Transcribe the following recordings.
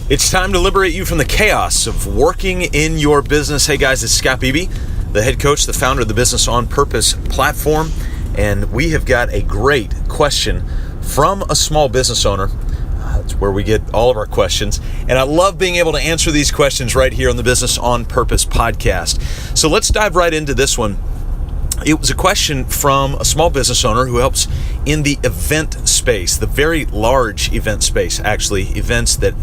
It's time to liberate you from the chaos of working in your business. Hey guys, it's Scott Beebe, the head coach, the founder of the Business on Purpose platform. And we have got a great question from a small business owner. It's where we get all of our questions. And I love being able to answer these questions right here on the Business on Purpose podcast. So let's dive right into this one. It was a question from a small business owner who helps in the event space, the very large event space, actually, events that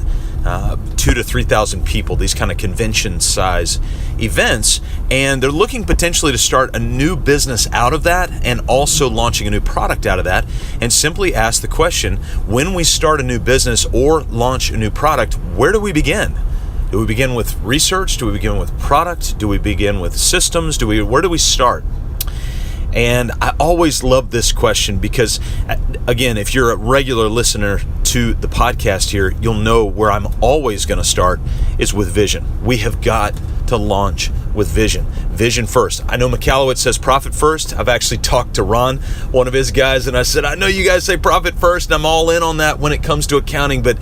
2,000 to 3,000 people, these kind of convention size events, and they're looking potentially to start a new business out of that and also launching a new product out of that, and simply ask the question, when we start a new business or launch a new product, where do we begin? Do we begin with research? Do we begin with product? Do we begin with systems? Where do we start? And I always love this question because, again, if you're a regular listener to the podcast here, you'll know where I'm always going to start is with vision. We have got to launch with vision. Vision first. I know Michalowicz says profit first. I've actually talked to Ron, one of his guys, and I said, I know you guys say profit first, and I'm all in on that when it comes to accounting, but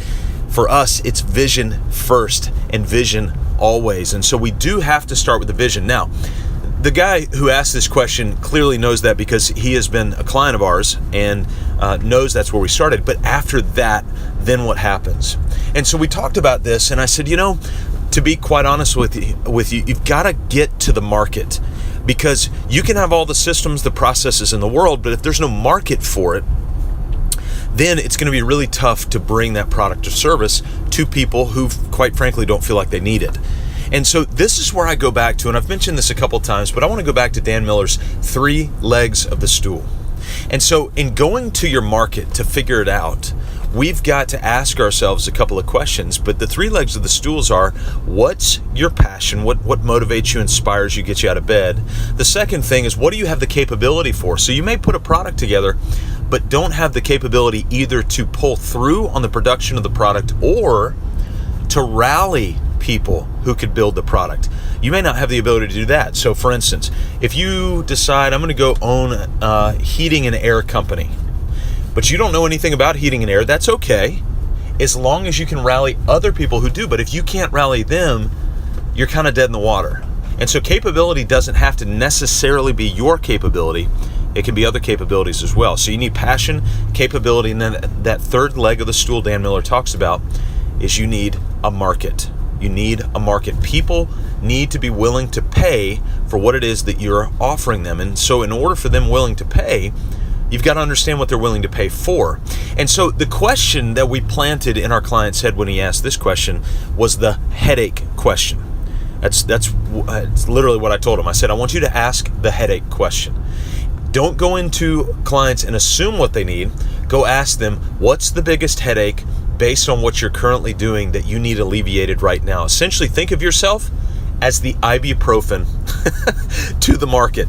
for us, it's vision first and vision always. And so we do have to start with the vision. Now, the guy who asked this question clearly knows that because he has been a client of ours and knows that's where we started. But after that, then what happens? And so we talked about this, and I said, to be quite honest with you, you've got to get to the market, because you can have all the systems, the processes in the world, but if there's no market for it, then it's going to be really tough to bring that product or service to people who, quite frankly, don't feel like they need it. And so this is where I go back to, and I've mentioned this a couple of times, but I want to go back to Dan Miller's 3 legs of the stool. And so in going to your market to figure it out, we've got to ask ourselves a couple of questions. But the 3 legs of the stools are, what's your passion? What motivates you, inspires you, gets you out of bed? The second thing is, what do you have the capability for? So you may put a product together, but don't have the capability either to pull through on the production of the product or to rally people who could build the product. You may not have the ability to do that. So for instance, if you decide I'm going to go own a heating and air company, but you don't know anything about heating and air, that's okay, as long as you can rally other people who do. But if you can't rally them, you're kind of dead in the water. And so capability doesn't have to necessarily be your capability. It can be other capabilities as well. So you need passion, capability, and then that 3rd leg of the stool Dan Miller talks about is you need a market. You need a market. People need to be willing to pay for what it is that you're offering them. And so in order for them willing to pay, you've got to understand what they're willing to pay for. And so the question that we planted in our client's head when he asked this question was the headache question. That's literally what I told him. I said, I want you to ask the headache question. Don't go into clients and assume what they need. Go ask them, what's the biggest headache based on what you're currently doing that you need alleviated right now? Essentially, think of yourself as the ibuprofen to the market.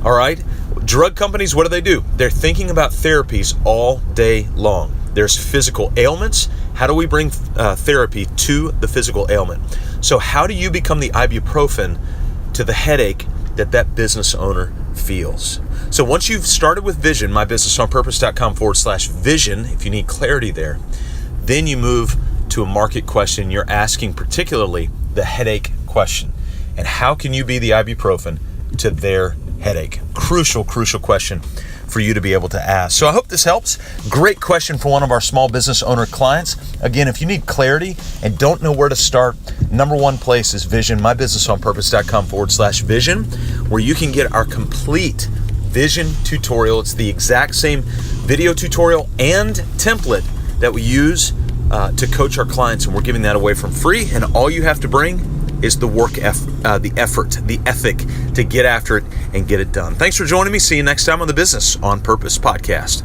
All right? Drug companies, what do? They're thinking about therapies all day long. There's physical ailments. How do we bring therapy to the physical ailment? So how do you become the ibuprofen to the headache that business owner feels? So once you've started with vision, mybusinessonpurpose.com/vision, if you need clarity there, then you move to a market question. You're asking particularly the headache question. And how can you be the ibuprofen to their headache? Crucial question for you to be able to ask. So I hope this helps. Great question for one of our small business owner clients. Again, if you need clarity and don't know where to start, number 1 place is Vision, mybusinessonpurpose.com/vision, where you can get our complete vision tutorial. It's the exact same video tutorial and template that we use to coach our clients, and we're giving that away for free. And all you have to bring is the the effort, the ethic to get after it and get it done. Thanks for joining me. See you next time on the Business on Purpose podcast.